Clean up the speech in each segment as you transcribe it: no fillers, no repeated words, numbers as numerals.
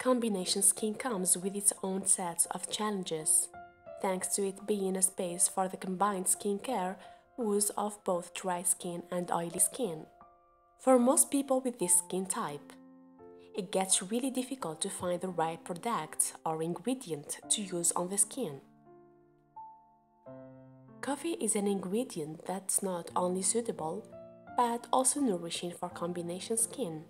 Combination skin comes with its own sets of challenges, thanks to it being a space for the combined skincare use of both dry skin and oily skin. For most people with this skin type, it gets really difficult to find the right product or ingredient to use on the skin. Coffee is an ingredient that's not only suitable, but also nourishing for combination skin.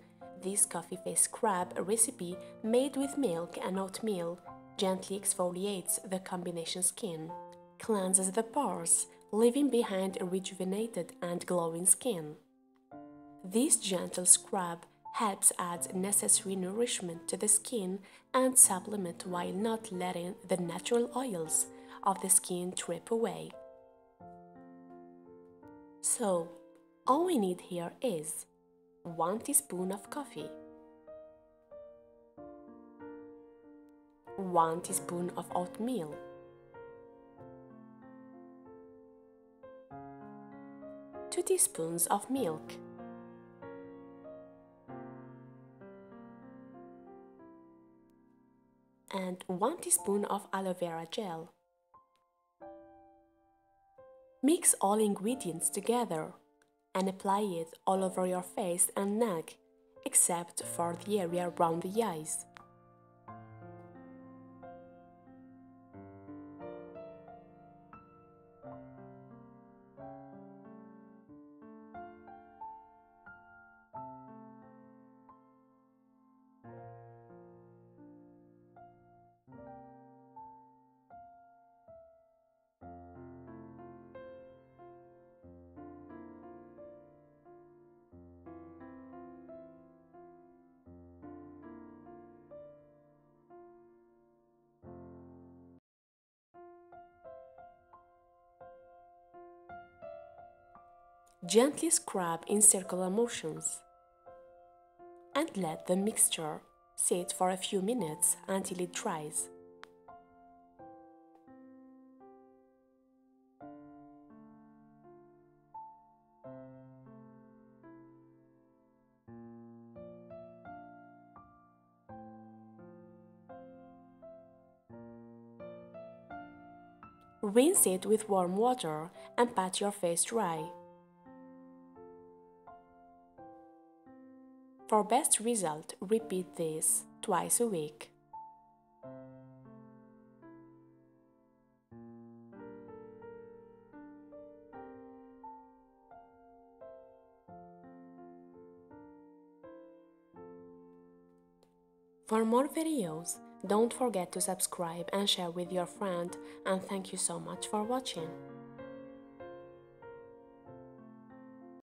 This coffee face scrub recipe made with milk and oatmeal gently exfoliates the combination skin, cleanses the pores, leaving behind a rejuvenated and glowing skin. This gentle scrub helps add necessary nourishment to the skin and supplement while not letting the natural oils of the skin drip away. So, all we need here is 1 teaspoon of coffee, 1 teaspoon of oatmeal, 2 teaspoons of milk, and 1 teaspoon of aloe vera gel. Mix all ingredients together and apply it all over your face and neck, except for the area around the eyes. Gently scrub in circular motions and let the mixture sit for a few minutes until it dries. Rinse it with warm water and pat your face dry. For best result, repeat this twice a week. For more videos, don't forget to subscribe and share with your friend, and thank you so much for watching.